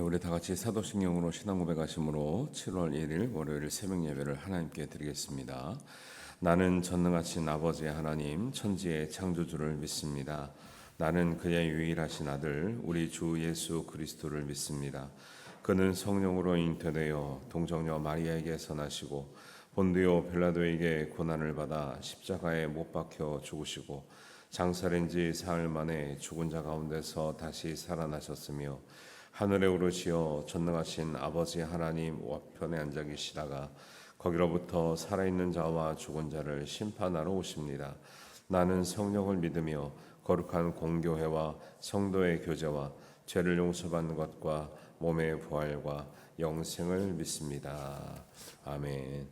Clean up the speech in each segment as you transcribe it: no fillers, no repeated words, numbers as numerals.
우리 다 같이 사도신경으로 신앙 고백하심으로 7월 1일 월요일 새벽 예배를 하나님께 드리겠습니다. 나는 전능하신 아버지 하나님 천지의 창조주를 믿습니다. 나는 그의 유일하신 아들 우리 주 예수 그리스도를 믿습니다. 그는 성령으로 잉태되어 동정녀 마리아에게서 나시고 본디오 빌라도에게 고난을 받아 십자가에 못 박혀 죽으시고 장사된 지 사흘 만에 죽은 자 가운데서 다시 살아나셨으며 하늘에 오르시어 전능하신 아버지 하나님 우편에 앉아 계시다가 거기로부터 살아있는 자와 죽은 자를 심판하러 오십니다. 나는 성령을 믿으며 거룩한 공교회와 성도의 교제와 죄를 용서받는 것과 몸의 부활과 영생을 믿습니다. 아멘.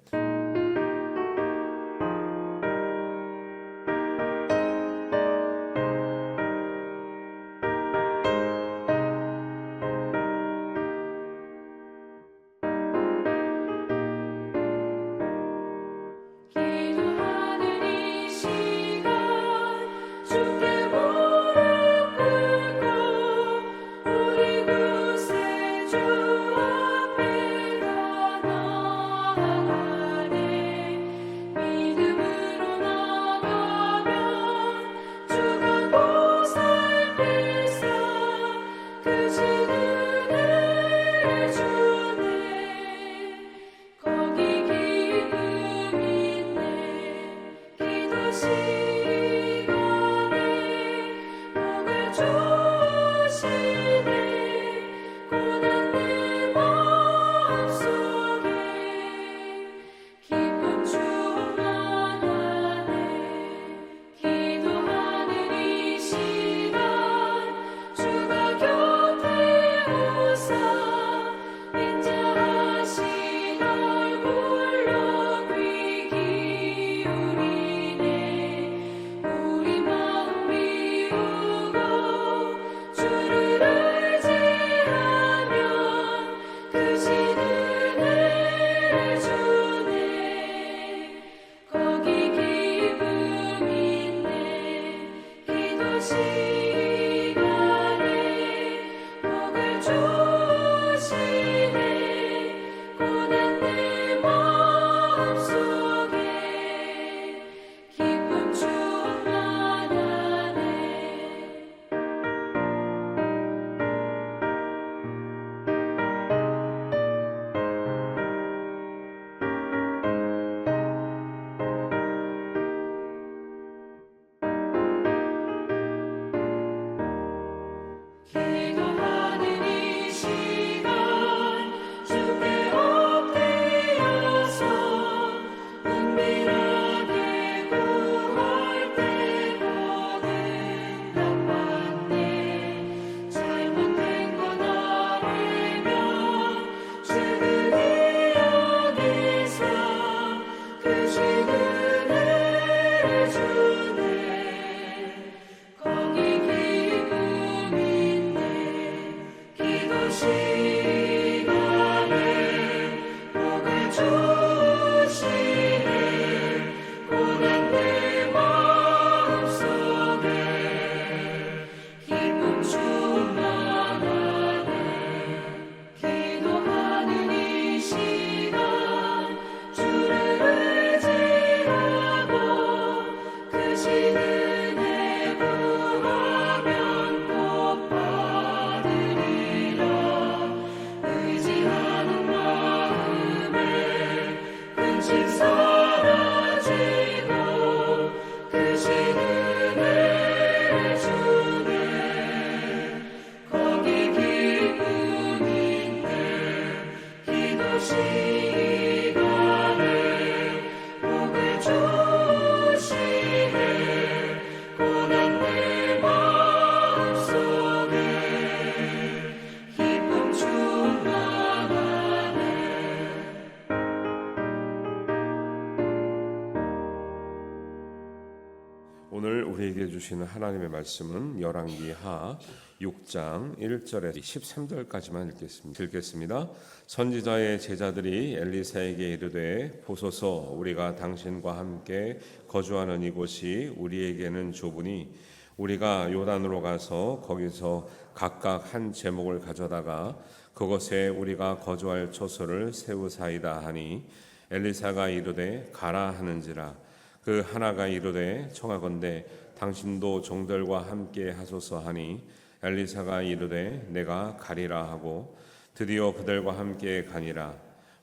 오늘 우리에게 주시는 하나님의 말씀은 열왕기하 6장 1절에서 13절까지만 읽겠습니다. 선지자의 제자들이 엘리사에게 이르되 보소서 우리가 당신과 함께 거주하는 이곳이 우리에게는 좁으니 우리가 요단으로 가서 거기서 각각 한 제목을 가져다가 그것에 우리가 거주할 처소를 세우사이다 하니 엘리사가 이르되 가라 하는지라. 그 하나가 이르되 청하건대 당신도 종들과 함께 하소서 하니 엘리사가 이르되 내가 가리라 하고 드디어 그들과 함께 가니라.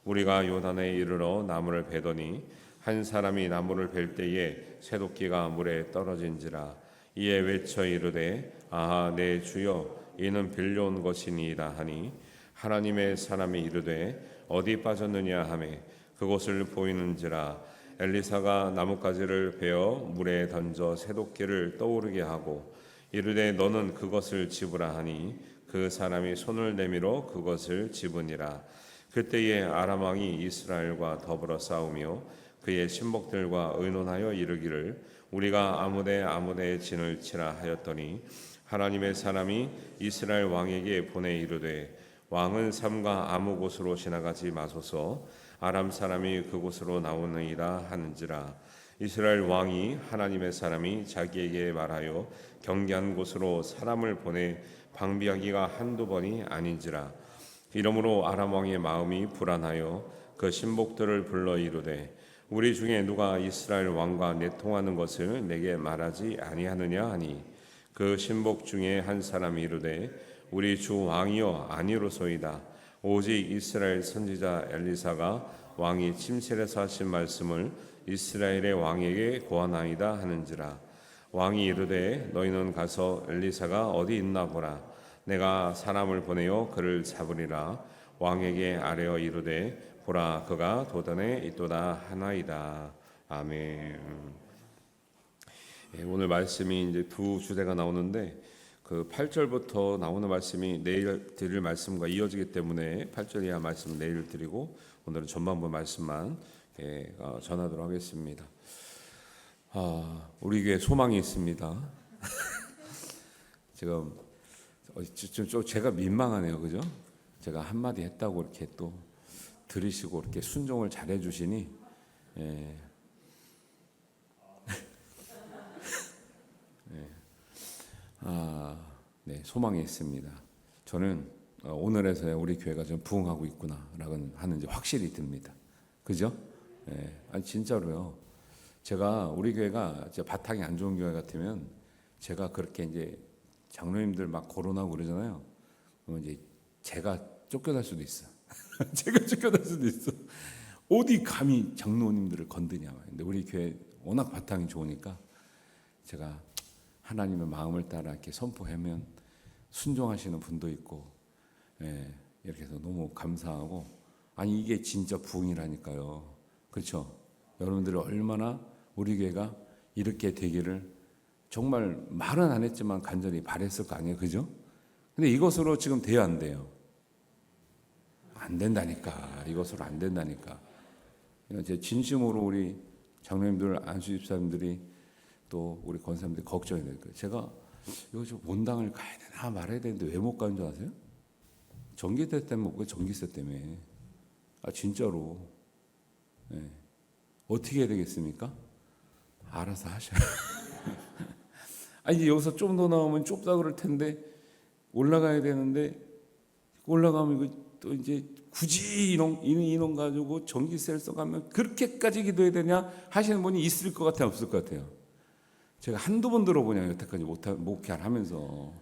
우리가 요단에 이르러 나무를 베더니 한 사람이 나무를 벨 때에 새도끼가 물에 떨어진지라. 이에 외쳐 이르되 아하 내 주여 이는 빌려온 것이니이다 하니 하나님의 사람이 이르되 어디 빠졌느냐 하매 그곳을 보이는지라. 엘리사가 나뭇가지를 베어 물에 던져 새도끼를 떠오르게 하고 이르되 너는 그것을 집으라 하니 그 사람이 손을 내밀어 그것을 집으니라. 그때에 아람 왕이 이스라엘과 더불어 싸우며 그의 신복들과 의논하여 이르기를 우리가 아무데에 진을 치라 하였더니 하나님의 사람이 이스라엘 왕에게 보내 이르되 왕은 삼가 아무 곳으로 지나가지 마소서 아람 사람이 그곳으로 나오느니라 하는지라. 이스라엘 왕이 하나님의 사람이 자기에게 말하여 경계한 곳으로 사람을 보내 방비하기가 한두 번이 아닌지라. 이러므로 아람 왕의 마음이 불안하여 그 신복들을 불러 이르되 우리 중에 누가 이스라엘 왕과 내통하는 것을 내게 말하지 아니하느냐 하니 그 신복 중에 한 사람이 이르되 우리 주 왕이여 아니로소이다. 오직 이스라엘 선지자 엘리사가 왕이 침실에서 하신 말씀을 이스라엘의 왕에게 고하나이다 하는지라. 왕이 이르되 너희는 가서 엘리사가 어디 있나 보라. 내가 사람을 보내어 그를 잡으리라. 왕에게 아뢰어 이르되 보라 그가 도단에 있도다 하나이다. 아멘. 오늘 말씀이 이제 두 주제가 나오는데 그 8절부터 나오는 말씀이 내일 드릴 말씀과 이어지기 때문에 8절 이하 말씀은 내일 드리고 오늘은 전반부 말씀만 전하도록 하겠습니다. 우리 교회 소망이 있습니다. 지금 제가 민망하네요, 그죠? 제가 한마디 했다고 이렇게 또 들으시고 이렇게 순종을 잘해 주시니 네, 소망이 있습니다. 저는 오늘에서야 우리 교회가 좀 부흥하고 있구나라는 하는 이제 확실히 듭니다. 그죠? 아니 진짜로요. 제가 우리 교회가 이제 바탕이 안 좋은 교회 같으면 제가 그렇게 이제 장로님들 막 거론하고 그러잖아요. 그러면 이제 제가 쫓겨날 수도 있어. 제가 쫓겨날 수도 있어. 어디 감히 장로님들을 건드냐. 근데 우리 교회 워낙 바탕이 좋으니까 제가 하나님의 마음을 따라 이렇게 선포하면 순종하시는 분도 있고, 이렇게 해서 너무 감사하고, 아니 이게 진짜 부흥이라니까요. 그렇죠? 여러분들이 얼마나 우리 교회가 이렇게 되기를 정말 말은 안 했지만 간절히 바랬을 거 아니에요, 그죠? 근데 이것으로 지금 돼야 안 돼요. 안 된다니까. 이것으로 안 된다니까. 제 진심으로 우리 장로님들, 안수집사님들이 또 우리 권사님들이 걱정이 될 거예요. 제가 이거 좀 원당을 가야 되나 말아야 되는데 왜 못 가는 줄 아세요? 전기세 때문에 못 가요. 전기세 때문에. 진짜로. 어떻게 해야 되겠습니까? 알아서 하셔요. 아니 여기서 좀 더 나오면 좁다 그럴 텐데 올라가야 되는데 올라가면 이거 또 이제 굳이 인원 가지고 전기세를 써가면 그렇게까지 기도해야 되냐 하시는 분이 있을 것 같아요, 없을 것 같아요? 제가 한두 번 들어보냐 여태까지 목회를 하면서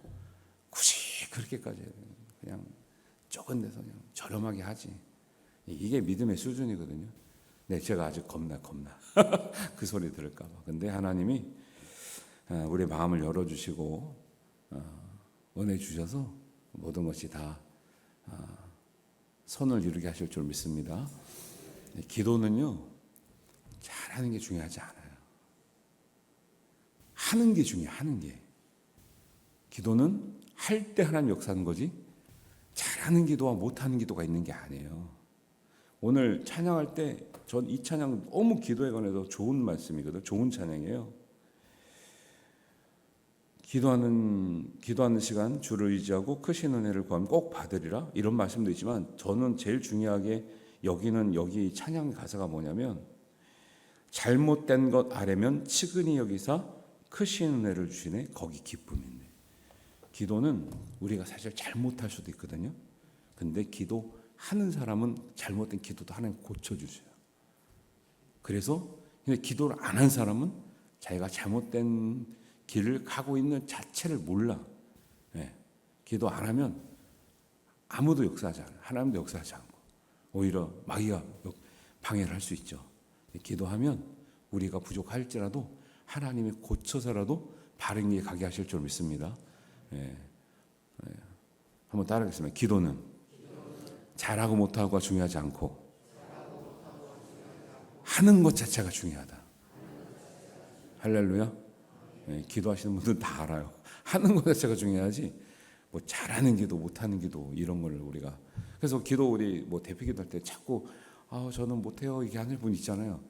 굳이 그렇게까지 해야 되냐. 그냥 적은 데서 그냥 저렴하게 하지. 이게 믿음의 수준이거든요. 네, 제가 아직 겁나 그 소리 들을까 봐. 근데 하나님이 우리의 마음을 열어주시고 은혜 주셔서 모든 것이 다 선을 이루게 하실 줄 믿습니다. 기도는요 잘하는 게 중요하지 않아요. 하는 게 중요해요. 하는 게. 기도는 할 때 하나님 역사하는 거지 잘하는 기도와 못하는 기도가 있는 게 아니에요. 오늘 찬양할 때 전 이 찬양 너무 기도에 관해서 좋은 말씀이거든요. 좋은 찬양이에요. 기도하는 시간 주를 의지하고 크신 은혜를 구하면 꼭 받으리라 이런 말씀도 있지만 저는 제일 중요하게 여기 찬양 가사가 뭐냐면 잘못된 것 아래면 측은히 여기사 크신 은혜를 주시네. 거기 기쁨이 있네. 기도는 우리가 사실 잘못할 수도 있거든요. 근데 기도하는 사람은 잘못된 기도도 하나님 고쳐주세요. 그래서 근데 기도를 안 한 사람은 자기가 잘못된 길을 가고 있는 자체를 몰라. 예. 기도 안 하면 아무도 역사하지 않아요. 하나님도 역사하지 않고 오히려 마귀가 방해를 할 수 있죠. 기도하면 우리가 부족할지라도 하나님이 고쳐서라도 바른 길 가게 하실 줄 믿습니다. 예. 한번 따라하겠습니다. 기도는 잘하고 못하고가 중요하지 않고 하는 것 자체가 중요하다. 할렐루야. 예, 기도하시는 분들은 다 알아요. 하는 것 자체가 중요하지 뭐 잘하는 기도 못하는 기도 이런 걸 우리가 그래서 기도 우리 뭐 대표 기도할 때 자꾸 저는 못해요 이게 하는 분 있잖아요.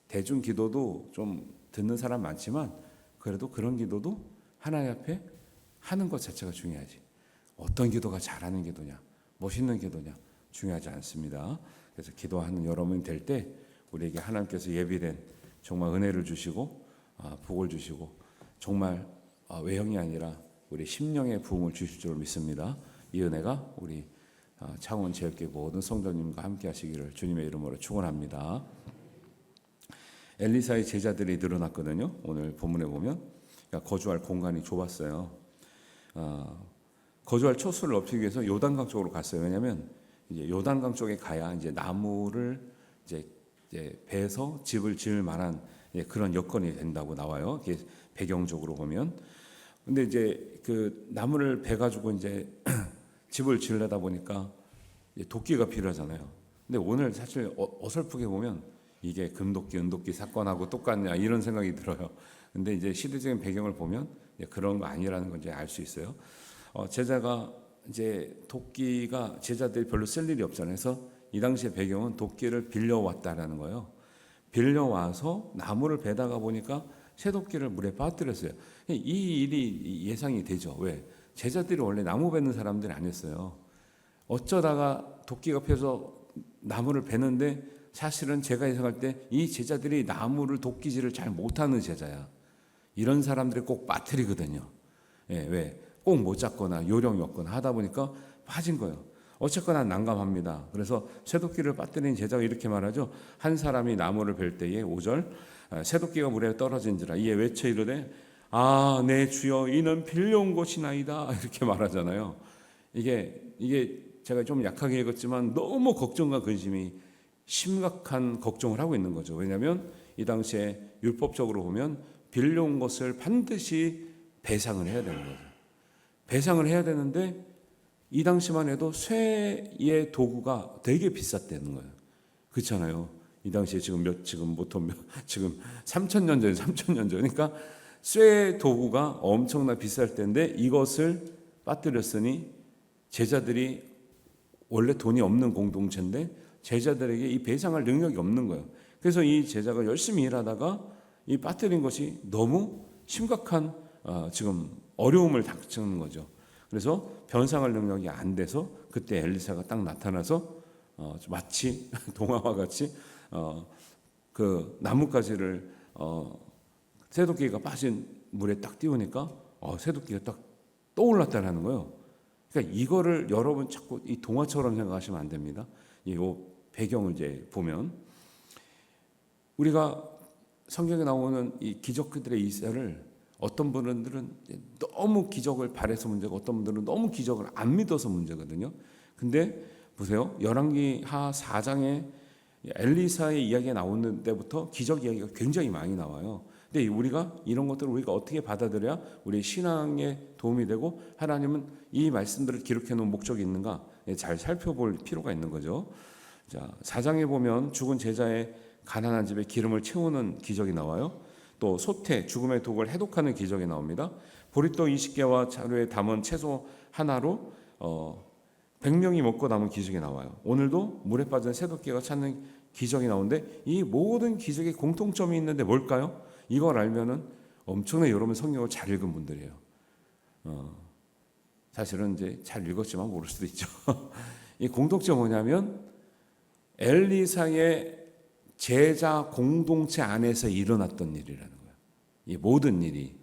대중 기도도 좀 듣는 사람 많지만 그래도 그런 기도도 하나님 앞에 하는 것 자체가 중요하지 어떤 기도가 잘하는 기도냐 멋있는 기도냐 중요하지 않습니다. 그래서 기도하는 여러분이 될 때 우리에게 하나님께서 예비된 정말 은혜를 주시고 복을 주시고 정말 외형이 아니라 우리 심령의 부흥을 주실 줄 믿습니다. 이 은혜가 우리 창원 제일교회 모든 성도님과 함께 하시기를 주님의 이름으로 축원합니다. 엘리사의 제자들이 늘어났거든요. 오늘 본문에 보면 그러니까 거주할 공간이 좁았어요. 거주할 초수를 높이기 위해서 요단강 쪽으로 갔어요. 왜냐하면 이제 요단강 쪽에 가야 이제 나무를 이제 베서 집을 지을 만한 그런 여건이 된다고 나와요. 이게 배경적으로 보면. 근데 이제 그 나무를 베 가지고 이제 집을 지으려다 보니까 도끼가 필요하잖아요. 근데 오늘 사실 어설프게 보면 이게 금도끼, 은도끼 사건하고 똑같냐 이런 생각이 들어요. 근데 이제 시대적인 배경을 보면 그런 거 아니라는 걸 이제 알 수 있어요. 제자가 이제 도끼가 제자들이 별로 쓸 일이 없잖아요. 그래서 이 당시의 배경은 도끼를 빌려왔다라는 거예요. 빌려와서 나무를 베다가 보니까 새도끼를 물에 빠뜨렸어요. 이 일이 예상이 되죠. 왜? 제자들이 원래 나무 베는 사람들이 아니었어요. 어쩌다가 도끼가 펴서 나무를 베는데 사실은 제가 예상할 때 이 제자들이 나무를 도끼질을 잘 못하는 제자야. 이런 사람들이 꼭 빠뜨리거든요. 예, 왜? 꼭 못 잡거나 요령이 없거나 하다 보니까 빠진 거예요. 어쨌거나 난감합니다. 그래서 쇠도끼를 빠뜨린 제자가 이렇게 말하죠. 한 사람이 나무를 벨 때에 5절 쇠도끼가 물에 떨어진지라 이에 외쳐 이르되 내 주여 이는 빌려온 것이나이다 이렇게 말하잖아요. 이게 제가 좀 약하게 읽었지만 너무 걱정과 근심이 심각한 걱정을 하고 있는 거죠. 왜냐하면 이 당시에 율법적으로 보면 빌려온 것을 반드시 배상을 해야 되는 거죠. 배상을 해야 되는데 이 당시만 해도 쇠의 도구가 되게 비쌌다는 거예요. 그렇잖아요. 이 당시에 지금 3,000년 전, 3,000년 전. 그러니까 쇠 도구가 엄청나 비쌀 때인데 이것을 빠뜨렸으니 제자들이 원래 돈이 없는 공동체인데 제자들에게 이 배상할 능력이 없는 거예요. 그래서 이 제자가 열심히 일하다가 이 빠뜨린 것이 너무 심각한 지금 어려움을 닥치는 거죠. 그래서 변상할 능력이 안 돼서 그때 엘리사가 딱 나타나서 마치 동화와 같이 그 나뭇가지를 새도끼가 빠진 물에 딱 띄우니까 새도끼가 딱 떠올랐다는 거예요. 그러니까 이거를 여러분 자꾸 이 동화처럼 생각하시면 안 됩니다. 이 배경을 이제 보면 우리가 성경에 나오는 이 기적들의 이사를 어떤 분들은 너무 기적을 바라서 문제고 어떤 분들은 너무 기적을 안 믿어서 문제거든요. 근데 보세요. 열왕기하 4장에 엘리사의 이야기가 나오는 때부터 기적 이야기가 굉장히 많이 나와요. 근데 우리가 이런 것들을 우리가 어떻게 받아들여야 우리 신앙에 도움이 되고 하나님은 이 말씀들을 기록해 놓은 목적이 있는가 잘 살펴볼 필요가 있는 거죠. 자, 4장에 보면 죽은 제자의 가난한 집에 기름을 채우는 기적이 나와요. 또 소태, 죽음의 독을 해독하는 기적이 나옵니다. 보리떡 20개와 자루에 담은 채소 하나로 100명이 먹고 남은 기적이 나와요. 오늘도 물에 빠진 새도끼가 찾는 기적이 나오는데 이 모든 기적에 공통점이 있는데 뭘까요? 이걸 알면은 엄청나게 여러분 성경을 잘 읽은 분들이에요. 사실은 이제 잘 읽었지만 모를 수도 있죠. 이 공통점 뭐냐면 엘리사의 제자 공동체 안에서 일어났던 일이라는 거예요. 이 모든 일이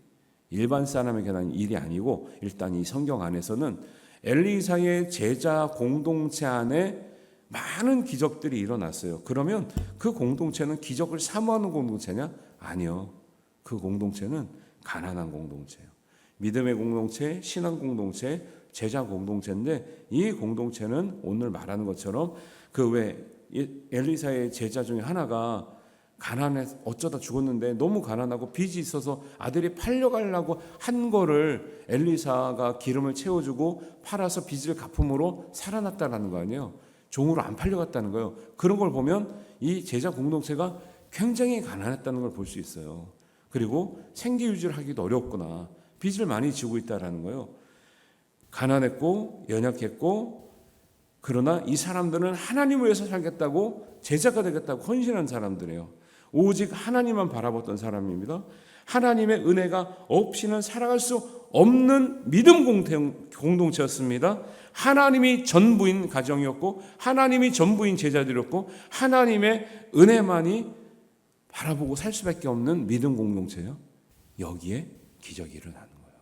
일반 사람에게 난 일이 아니고 일단 이 성경 안에서는 엘리사의 제자 공동체 안에 많은 기적들이 일어났어요. 그러면 그 공동체는 기적을 사모하는 공동체냐? 아니요. 그 공동체는 가난한 공동체예요. 믿음의 공동체, 신앙 공동체, 제자 공동체인데 이 공동체는 오늘 말하는 것처럼 그 왜 엘리사의 제자 중에 하나가 가난해 어쩌다 죽었는데 너무 가난하고 빚이 있어서 아들이 팔려가려고 한 거를 엘리사가 기름을 채워주고 팔아서 빚을 갚음으로 살아났다는 거 아니에요. 종으로 안 팔려갔다는 거예요. 그런 걸 보면 이 제자 공동체가 굉장히 가난했다는 걸 볼 수 있어요. 그리고 생계 유지를 하기도 어렵구나. 빚을 많이 지고 있다는 거예요. 가난했고 연약했고 그러나 이 사람들은 하나님을 위해서 살겠다고 제자가 되겠다고 헌신한 사람들이에요. 오직 하나님만 바라봤던 사람입니다. 하나님의 은혜가 없이는 살아갈 수 없는 믿음 공동체였습니다. 하나님이 전부인 가정이었고 하나님이 전부인 제자들이었고 하나님의 은혜만이 바라보고 살 수밖에 없는 믿음 공동체예요. 여기에 기적이 일어나는 거예요.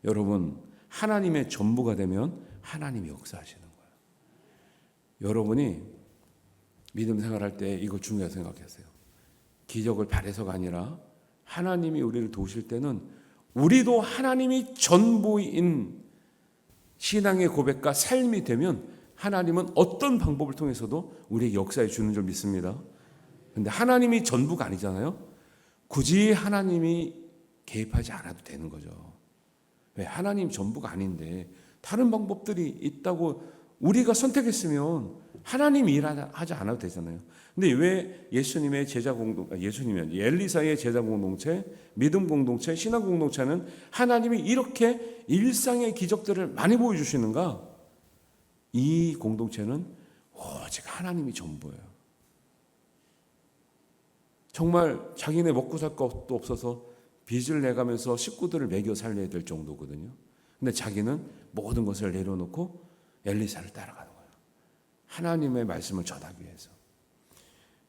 여러분, 하나님의 전부가 되면 하나님이 역사하시는 거예요. 여러분이 믿음 생활할 때 이거 중요하게 생각하세요. 기적을 바래서가 아니라 하나님이 우리를 도우실 때는 우리도 하나님이 전부인 신앙의 고백과 삶이 되면 하나님은 어떤 방법을 통해서도 우리에게 역사해 주는 줄 믿습니다. 근데 하나님이 전부가 아니잖아요. 굳이 하나님이 개입하지 않아도 되는 거죠. 왜? 하나님 전부가 아닌데 다른 방법들이 있다고 우리가 선택했으면 하나님이 일하지 않아도 되잖아요. 근데 왜 예수님의 제자 공동, 예수님이 엘리사의 제자 공동체, 믿음 공동체, 신앙 공동체는 하나님이 이렇게 일상의 기적들을 많이 보여주시는가? 이 공동체는 오직 하나님이 전부예요. 정말 자기네 먹고 살 것도 없어서 빚을 내가면서 식구들을 먹여 살려야 될 정도거든요. 근데 자기는 모든 것을 내려놓고 엘리사를 따라가는 거예요. 하나님의 말씀을 전하기 위해서.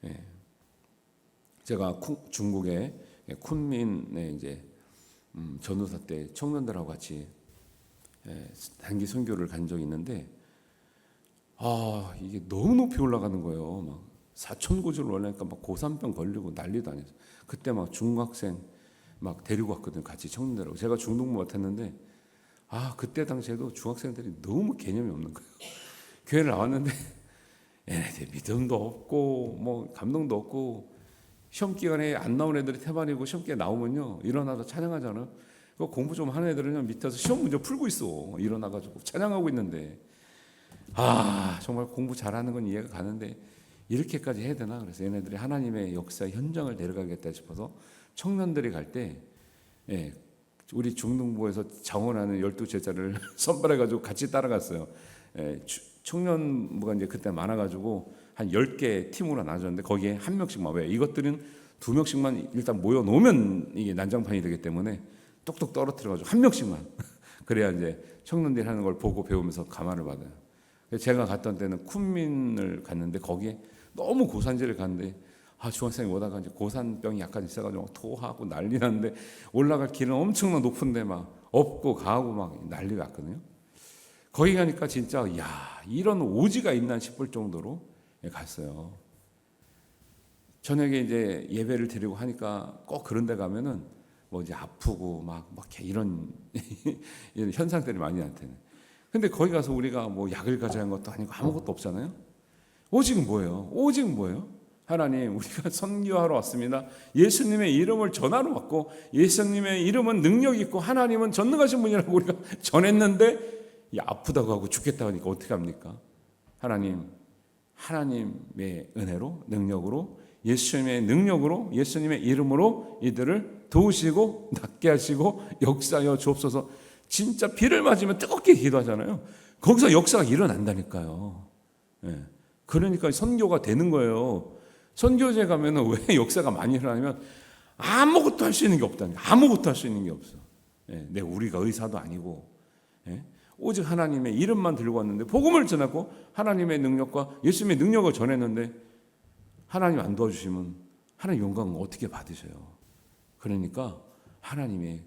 예. 제가 중국의 쿤민의 이제 전도사 때 청년들하고 같이 단기 선교를 간 적이 있는데 이게 너무 높이 올라가는 거예요. 막 4,000고지를 올라가니까 막 고산병 걸리고 난리도 아니었어요. 그때 막 중학생 막 데리고 왔거든요. 같이 청년들하고. 제가 중등부 맡았는데 그때 당시에도 중학생들이 너무 개념이 없는 거예요. 교회를 나왔는데 얘네들 믿음도 없고 뭐 감동도 없고 시험 기간에 안 나온 애들이 태반이고 시험 기간에 나오면요 일어나서 찬양하잖아요. 공부 좀 하는 애들은 밑에서 시험 문제 풀고 있어. 일어나가지고 찬양하고 있는데 정말 공부 잘하는 건 이해가 가는데 이렇게까지 해야 되나? 그래서 얘네들이 하나님의 역사 현장을 내려가겠다 싶어서 청년들이 갈 때 우리 중등부에서 장원하는 12제자를 선발해가지고 같이 따라갔어요. 청년부가 이제 그때 많아가지고 한 10개 팀으로 나눠졌는데 거기에 한 명씩만, 왜? 이것들은 2명씩만 일단 모여 놓으면 이게 난장판이 되기 때문에 똑똑 떨어뜨려가지고 한 명씩만 그래야 이제 청년들이 하는 걸 보고 배우면서 감화를 받아요. 제가 갔던 때는 쿤민을 갔는데 거기에 너무 고산지를 갔는데 중학생이 오다가 이제 고산병이 약간 있어가지고 토하고 난리 났는데 올라갈 길은 엄청나 높은데 막 업고 가고 막 난리가 났거든요. 거기 가니까 진짜 이런 오지가 있나 싶을 정도로 갔어요. 저녁에 이제 예배를 드리고 하니까 꼭 그런 데 가면은 뭐 이제 아프고 막 이런 현상들이 많이 나타나요. 근데 거기 가서 우리가 뭐 약을 가져야 하는 것도 아니고 아무것도 없잖아요. 오직 뭐예요? 하나님, 우리가 선교하러 왔습니다. 예수님의 이름을 전하러 왔고 예수님의 이름은 능력 있고 하나님은 전능하신 분이라고 우리가 전했는데 아프다고 하고 죽겠다고 하니까 어떻게 합니까? 하나님의 은혜로, 능력으로, 예수님의 능력으로, 예수님의 이름으로 이들을 도우시고 낫게 하시고 역사하여 주옵소서. 진짜 비를 맞으면 뜨겁게 기도하잖아요. 거기서 역사가 일어난다니까요. 그러니까 선교가 되는 거예요. 선교제 가면은 왜 역사가 많이 일어나냐면 아무것도 할 수 있는 게 없다니까. 아무것도 할 수 있는 게 없어. 우리가 의사도 아니고 오직 하나님의 이름만 들고 왔는데 복음을 전하고 하나님의 능력과 예수님의 능력을 전했는데 하나님 안 도와주시면 하나님 영광은 어떻게 받으셔요? 그러니까 하나님이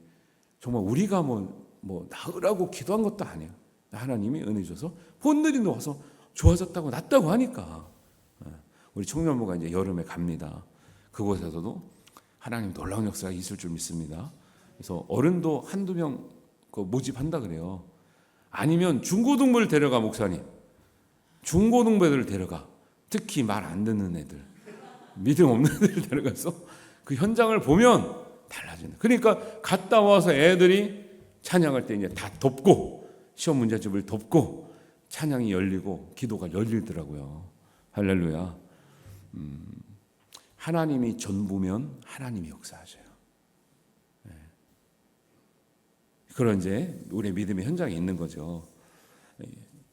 정말 우리가 뭐 나으라고 기도한 것도 아니에요. 하나님이 은혜 줘서 본들이 놓아서 좋아졌다고 낫다고 하니까 우리 청년부가 이제 여름에 갑니다. 그곳에서도 하나님 놀라운 역사가 있을 줄 믿습니다. 그래서 어른도 한두 명 모집한다 그래요. 아니면 중고등부를 데려가, 목사님. 중고등부를 데려가. 특히 말 안 듣는 애들, 믿음 없는 애들 데려가서 그 현장을 보면 달라지는. 그러니까 갔다 와서 애들이 찬양할 때 이제 다 덮고, 시험 문제집을 덮고 찬양이 열리고 기도가 열리더라고요. 할렐루야. 하나님이 전부면 하나님이 역사하셔요. 그런 이제 우리의 믿음의 현장에 있는 거죠.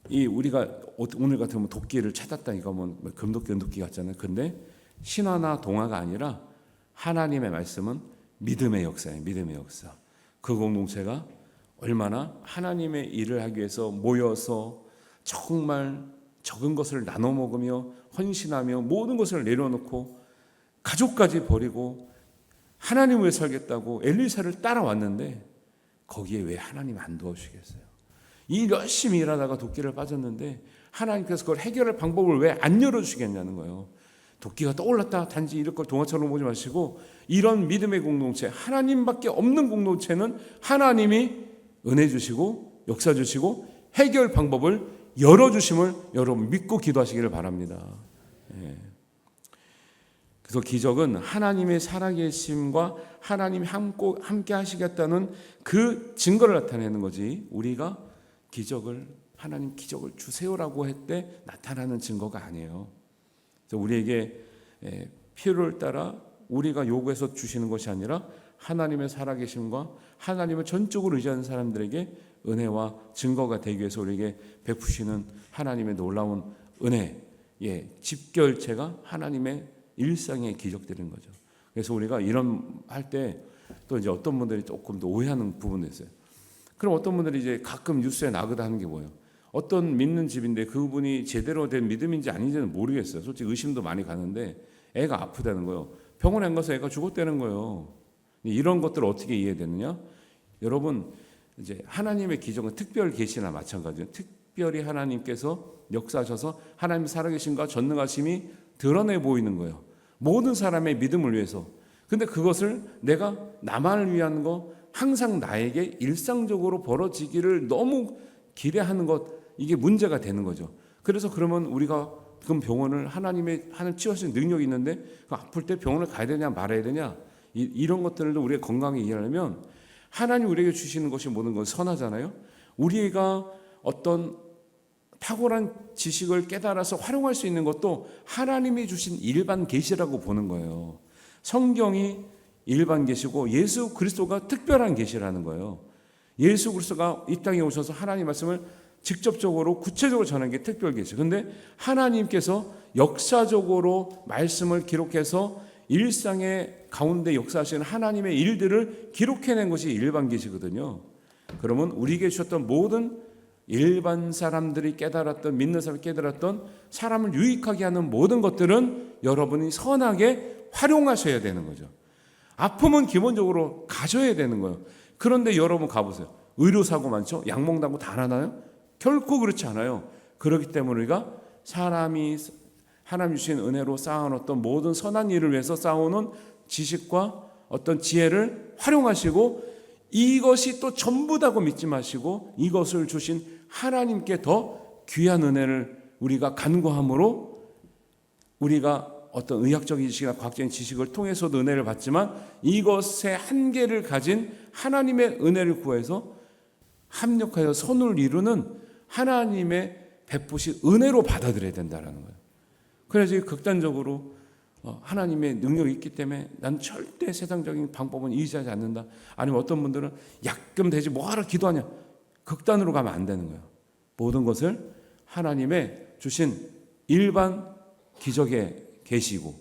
이 우리가 오늘 같으면 도끼를 찾았다니까 뭐 금도끼 은도끼 같잖아요. 근데 신화나 동화가 아니라 하나님의 말씀은 믿음의 역사예요. 믿음의 역사. 그 공동체가 얼마나 하나님의 일을 하기 위해서 모여서 정말 적은 것을 나눠 먹으며 헌신하며 모든 것을 내려놓고 가족까지 버리고 하나님을 위해 살겠다고 엘리사를 따라왔는데 거기에 왜 하나님이 안 도와주시겠어요? 이 열심히 일하다가 도끼를 빠졌는데 하나님께서 그걸 해결할 방법을 왜 안 열어주시겠냐는 거예요. 도끼가 떠올랐다 단지 이럴 걸 동화처럼 보지 마시고 이런 믿음의 공동체, 하나님밖에 없는 공동체는 하나님이 은혜 주시고 역사 주시고 해결 방법을 열어주심을 여러분 믿고 기도하시기를 바랍니다. 그래서 기적은 하나님의 살아계심과 하나님이 함께 하시겠다는 그 증거를 나타내는 거지, 우리가 기적을, 하나님 기적을 주세요라고 할 때 나타나는 증거가 아니에요. 그래서 우리에게 필요를 따라 우리가 요구해서 주시는 것이 아니라 하나님의 살아계심과 하나님을 전적으로 의지하는 사람들에게 은혜와 증거가 되기 위해서 우리에게 베푸시는 하나님의 놀라운 은혜의 집결체가 하나님의 일상의 기적들인 거죠. 그래서 우리가 이런 할 때 또 이제 어떤 분들이 조금 더 오해하는 부분도 있어요. 그럼 어떤 분들이 이제 가끔 뉴스에 나거다 하는 게 뭐예요? 어떤 믿는 집인데 그분이 제대로 된 믿음인지 아닌지는 모르겠어요. 솔직히 의심도 많이 가는데 애가 아프다는 거예요. 병원에 안 가서 애가 죽었다는 거예요. 이런 것들을 어떻게 이해되느냐? 여러분, 이제 하나님의 기적은 특별 계시나 마찬가지예요. 특별히 하나님께서 역사하셔서 하나님 살아계신과 전능하심이 드러내 보이는 거예요. 모든 사람의 믿음을 위해서. 근데 그것을 내가 나만을 위한 거, 항상 나에게 일상적으로 벌어지기를 너무 기대하는 것, 이게 문제가 되는 거죠. 그래서 그러면 우리가 그럼 병원을 하나님 치유하시는 능력이 있는데 아플 때 병원을 가야 되냐 말아야 되냐, 이런 것들도 우리가 건강에 이해하려면 하나님 우리에게 주시는 것이 모든 건 선하잖아요. 우리가 어떤 탁월한 지식을 깨달아서 활용할 수 있는 것도 하나님이 주신 일반 계시라고 보는 거예요. 성경이 일반 계시고 예수 그리스도가 특별한 계시라는 거예요. 예수 그리스도가 이 땅에 오셔서 하나님 말씀을 직접적으로 구체적으로 전하는 게 특별 계시. 그런데 하나님께서 역사적으로 말씀을 기록해서 일상의 가운데 역사하시는 하나님의 일들을 기록해낸 것이 일반 계시거든요. 그러면 우리에게 주셨던 모든 일반 사람들이 깨달았던, 믿는 사람이 깨달았던, 사람을 유익하게 하는 모든 것들은 여러분이 선하게 활용하셔야 되는 거죠. 아픔은 기본적으로 가져야 되는 거예요. 그런데 여러분 가보세요. 의료사고 많죠? 약 먹는다고 다 나나요? 결코 그렇지 않아요. 그렇기 때문에 우리가 사람이 하나님 주신 은혜로 쌓아놓았던 모든 선한 일을 위해서 쌓아오는 지식과 어떤 지혜를 활용하시고 이것이 또 전부다고 믿지 마시고 이것을 주신 하나님께 더 귀한 은혜를 우리가 간구함으로 우리가 어떤 의학적인 지식이나 과학적인 지식을 통해서도 은혜를 받지만 이것의 한계를 가진 하나님의 은혜를 구해서 합력하여 선을 이루는 하나님의 베푸신 은혜로 받아들여야 된다는 거예요. 그래야지 극단적으로 하나님의 능력이 있기 때문에 난 절대 세상적인 방법은 의지하지 않는다. 아니면 어떤 분들은 약금 되지 뭐하러 기도하냐. 극단으로 가면 안 되는 거예요. 모든 것을 하나님의 주신 일반 기적의 계시고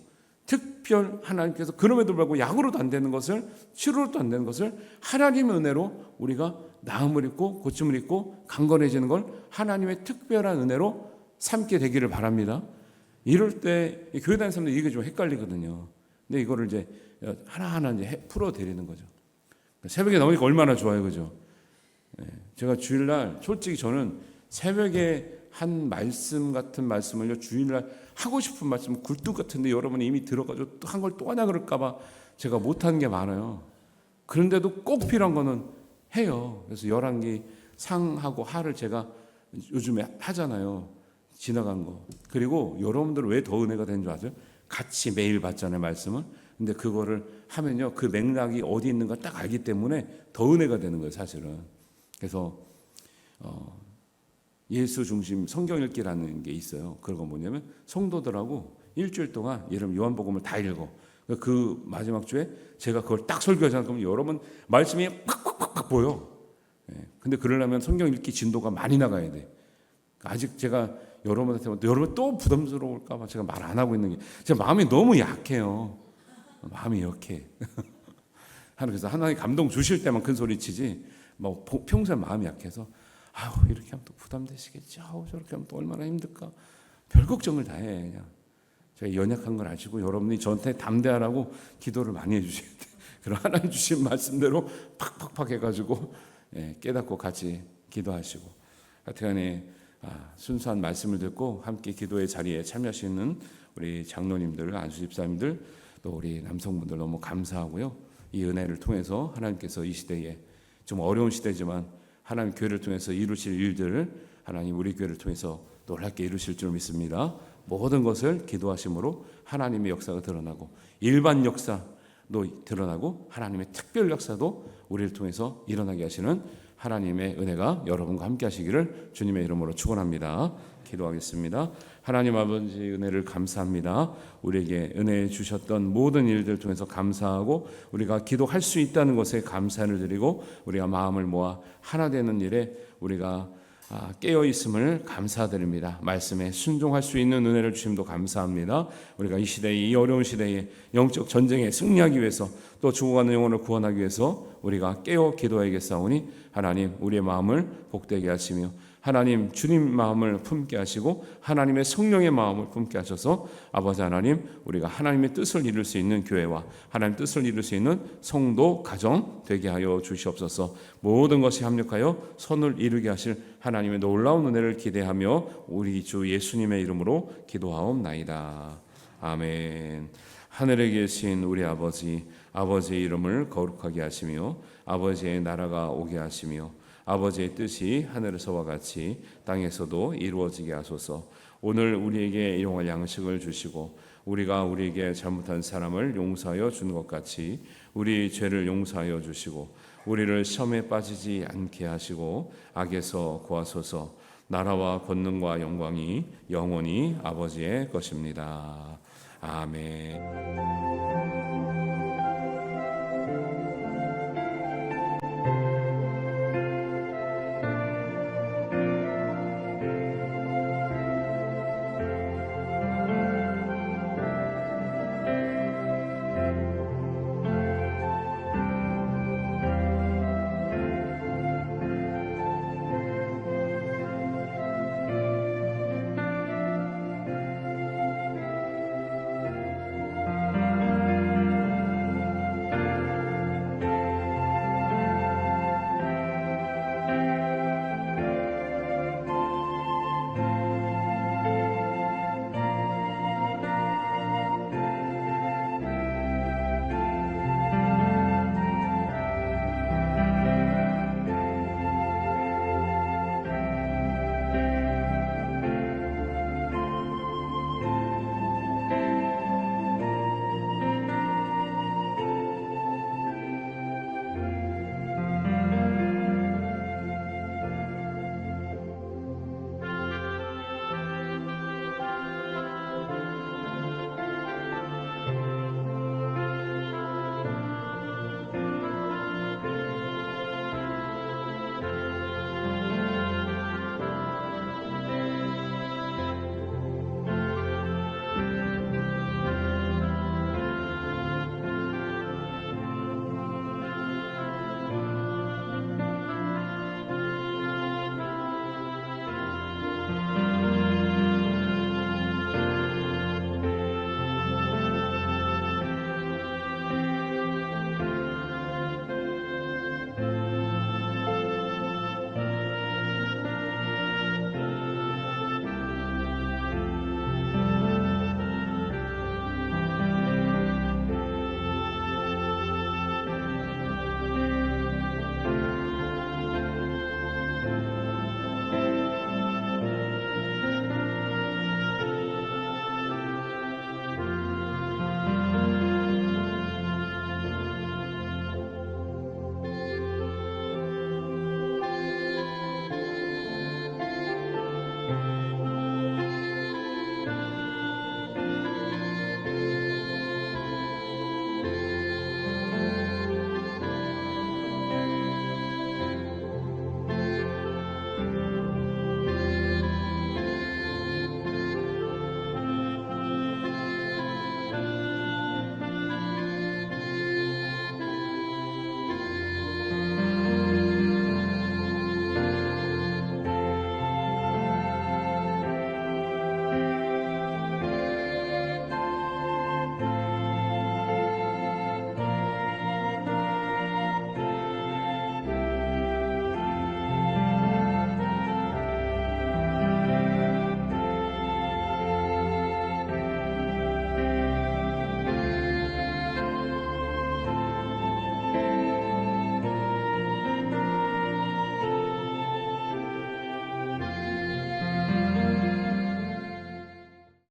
특별 하나님께서 그럼에도 불구하고 약으로도 안 되는 것을, 치료로도 안 되는 것을 하나님의 은혜로 우리가 나음을 입고 고침을 입고 강건해지는 걸 하나님의 특별한 은혜로 삼게 되기를 바랍니다. 이럴 때 교회 다니는 사람들 이게 좀 헷갈리거든요. 근데 이거를 이제 하나하나 이제 풀어드리는 거죠. 새벽에 나오니까 얼마나 좋아요, 그죠? 제가 주일날 솔직히 저는 새벽에 한 말씀 같은 말씀을요, 주일날 하고 싶은 말씀 굴뚝 같은데 여러분이 이미 들어가지고 또 한 걸 또 하나 그럴까봐 제가 못하는 게 많아요. 그런데도 꼭 필요한 거는 해요. 그래서 열왕기 상하고 하를 제가 요즘에 하잖아요. 지나간 거. 그리고 여러분들 왜 더 은혜가 되는 줄 아세요? 같이 매일 받잖아요, 말씀을. 근데 그거를 하면요, 그 맥락이 어디 있는가 딱 알기 때문에 더 은혜가 되는 거예요, 사실은. 그래서 예수 중심 성경 읽기라는 게 있어요. 그거 뭐냐면 성도들하고 일주일 동안 예를 들면 요한복음을 다 읽어. 그 마지막 주에 제가 그걸 딱 설교하잖아요. 그러면 여러분 말씀이 팍팍팍팍 보여. 근데 그러려면 성경 읽기 진도가 많이 나가야 돼. 아직 제가 여러분한테 여러분 또 부담스러울까 봐 제가 말 안 하고 있는 게 제 마음이 너무 약해요. 마음이 약해. 그래서 하나님 감동 주실 때만 큰 소리 치지 뭐 평소에 마음이 약해서 아우 이렇게 하면 또 부담되시겠지. 아우 저렇게 하면 또 얼마나 힘들까. 별 걱정을 다 해. 그냥 제가 연약한 걸 아시고 여러분이 저한테 담대하라고 기도를 많이 해주셔야 돼. 그럼 하나님 주신 말씀대로 팍팍팍 해가지고 깨닫고 같이 기도하시고 하여튼간에 순수한 말씀을 듣고 함께 기도의 자리에 참여하시는 우리 장로님들, 안수 집사님들 또 우리 남성분들 너무 감사하고요. 이 은혜를 통해서 하나님께서 이 시대에 좀 어려운 시대지만 하나님 교회를 통해서 이루실 일들을 하나님 우리 교회를 통해서 놀랍게 이루실 줄 믿습니다. 모든 것을 기도하심으로 하나님의 역사가 드러나고 일반 역사도 드러나고 하나님의 특별 역사도 우리를 통해서 일어나게 하시는 하나님의 은혜가 여러분과 함께 하시기를 주님의 이름으로 축원합니다. 기도하겠습니다. 하나님 아버지 은혜를 감사합니다. 우리에게 은혜 주셨던 모든 일들 통해서 감사하고 우리가 기도할 수 있다는 것에 감사를 드리고 우리가 마음을 모아 하나 되는 일에 우리가 깨어 있음을 감사드립니다. 말씀에 순종할 수 있는 은혜를 주심도 감사합니다. 우리가 이 시대에 이 어려운 시대에 영적 전쟁에 승리하기 위해서 또 죽어가는 영혼을 구원하기 위해서 우리가 깨어 기도하겠사오니 하나님 우리의 마음을 복되게 하시며 하나님 주님 마음을 품게 하시고 하나님의 성령의 마음을 품게 하셔서 아버지 하나님 우리가 하나님의 뜻을 이룰 수 있는 교회와 하나님 뜻을 이룰 수 있는 성도 가정 되게 하여 주시옵소서. 모든 것이 합력하여 선을 이루게 하실 하나님의 놀라운 은혜를 기대하며 우리 주 예수님의 이름으로 기도하옵나이다. 아멘. 하늘에 계신 우리 아버지, 아버지의 이름을 거룩하게 하시며 아버지의 나라가 오게 하시며 아버지의 뜻이 하늘에서와 같이 땅에서도 이루어지게 하소서. 오늘 우리에게 일용할 양식을 주시고 우리가 우리에게 잘못한 사람을 용서하여 준 것 같이 우리 죄를 용서하여 주시고 우리를 시험에 빠지지 않게 하시고 악에서 구하소서. 나라와 권능과 영광이 영원히 아버지의 것입니다. 아멘.